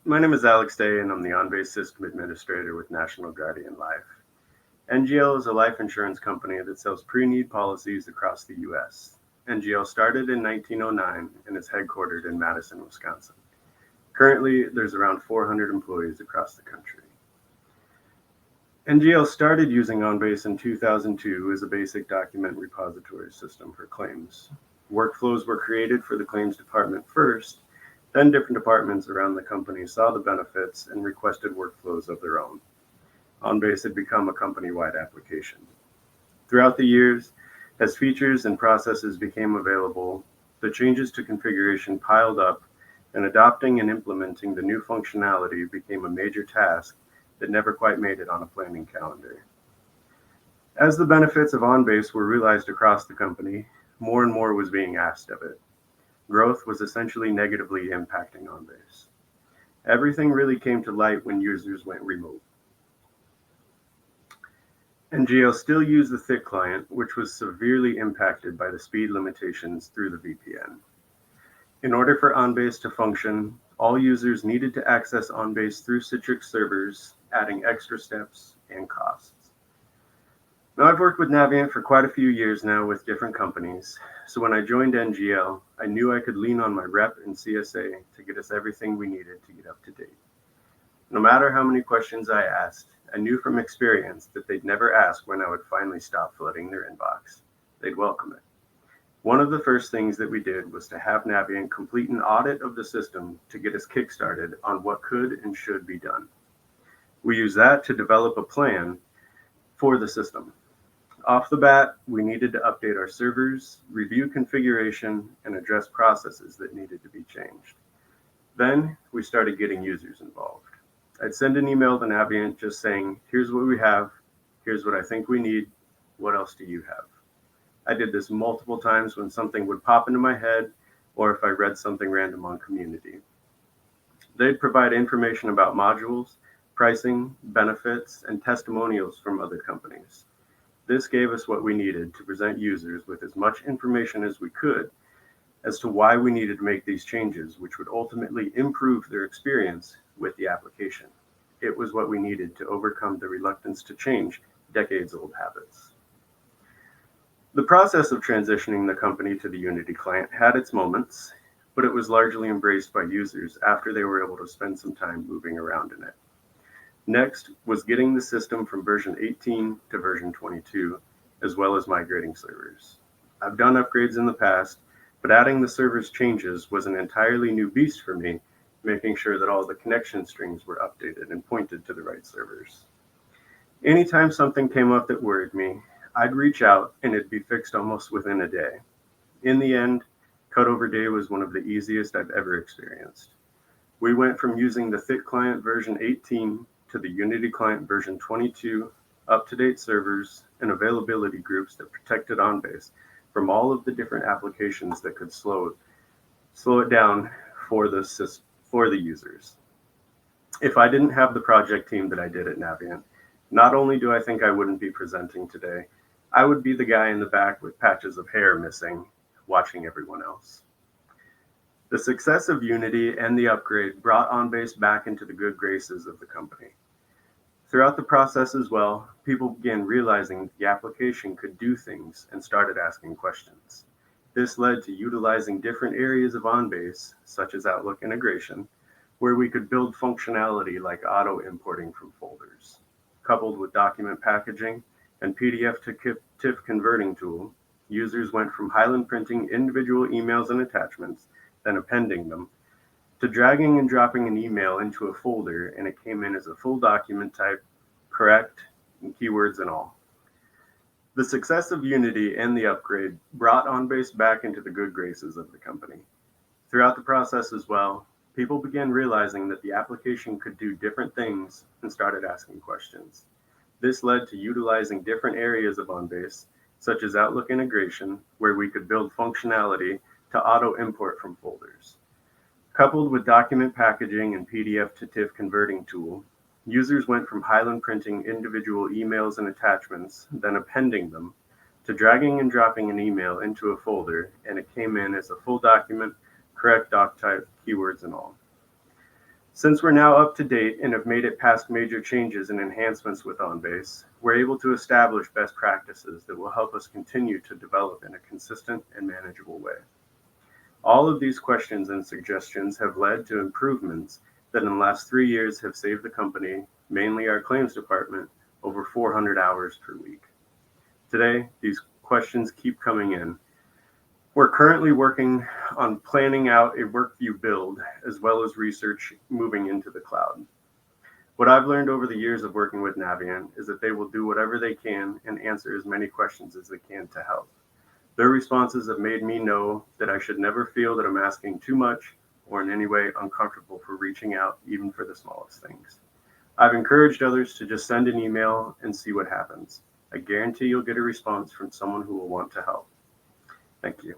My name is Alex Day, and I'm the OnBase System Administrator with National Guardian Life. NGL is a life insurance company that sells pre-need policies across the U.S. NGL started in 1909 and is headquartered in Madison, Wisconsin. Currently, there's around 400 employees across the country. NGL started using OnBase in 2002 as a basic document repository system for claims. Workflows were created for the claims department first, then different departments around the company saw the benefits and requested workflows of their own. OnBase had become a company-wide application. Throughout the years, as features and processes became available, the changes to configuration piled up, and adopting and implementing the new functionality became a major task that never quite made it on a planning calendar. As the benefits of OnBase were realized across the company, more and more was being asked of it. Growth was essentially negatively impacting OnBase. Everything really came to light when users went remote. NGL still used the thick client, which was severely impacted by the speed limitations through the VPN. In order for OnBase to function, all users needed to access OnBase through Citrix servers, adding extra steps and costs. Now, I've worked with Naviant for quite a few years now with different companies, so when I joined NGL, I knew I could lean on my rep and CSA to get us everything we needed to get up to date. No matter how many questions I asked, I knew from experience that they'd never ask when I would finally stop flooding their inbox. They'd welcome it. One of the first things that we did was to have Naviant complete an audit of the system to get us kickstarted on what could and should be done. We used that to develop a plan for the system. Off the bat, we needed to update our servers, review configuration, and address processes that needed to be changed. Then we started getting users involved. I'd send an email to Naviant just saying, here's what we have, here's what I think we need, what else do you have? I did this multiple times when something would pop into my head or if I read something random on Community. They'd provide information about modules, pricing, benefits, and testimonials from other companies. This gave us what we needed to present users with as much information as we could as to why we needed to make these changes, which would ultimately improve their experience with the application. It was what we needed to overcome the reluctance to change decades-old habits. The process of transitioning the company to the Unity client had its moments, but it was largely embraced by users after they were able to spend some time moving around in it. Next was getting the system from version 18 to version 22, as well as migrating servers. I've done upgrades in the past, but adding the servers changes was an entirely new beast for me, making sure that all the connection strings were updated and pointed to the right servers. Anytime something came up that worried me, I'd reach out and it'd be fixed almost within a day. In the end, cutover day was one of the easiest I've ever experienced. We went from using the thick client version 18 to the Unity client version 22, up-to-date servers, and availability groups that protected OnBase from all of the different applications that could slow it down for the users. If I didn't have the project team that I did at Naviant, not only do I think I wouldn't be presenting today, I would be the guy in the back with patches of hair missing, watching everyone else. The success of Unity and the upgrade brought OnBase back into the good graces of the company. Throughout the process as well, people began realizing the application could do things and started asking questions. This led to utilizing different areas of OnBase, such as Outlook integration, where we could build functionality like auto importing from folders. Coupled with document packaging and PDF to TIFF converting tool, users went from Highland printing individual emails and attachments, then appending them, to dragging and dropping an email into a folder and it came in as a full document type, correct, and keywords and all. The success of Unity and the upgrade brought OnBase back into the good graces of the company. Throughout the process as well, people began realizing that the application could do different things and started asking questions. This led to utilizing different areas of OnBase, such as Outlook integration, where we could build functionality to auto import from folders. Coupled with document packaging and PDF to TIFF converting tool, users went from Highland printing individual emails and attachments, then appending them, to dragging and dropping an email into a folder, and it came in as a full document, correct doc type, keywords and all. Since we're now up to date and have made it past major changes and enhancements with OnBase, we're able to establish best practices that will help us continue to develop in a consistent and manageable way. All of these questions and suggestions have led to improvements that in the last 3 years have saved the company, mainly our claims department, over 400 hours per week. Today, these questions keep coming in. We're currently working on planning out a workview build as well as research moving into the cloud. What I've learned over the years of working with Naviant is that they will do whatever they can and answer as many questions as they can to help. Their responses have made me know that I should never feel that I'm asking too much or in any way uncomfortable for reaching out, even for the smallest things. I've encouraged others to just send an email and see what happens. I guarantee you'll get a response from someone who will want to help. Thank you.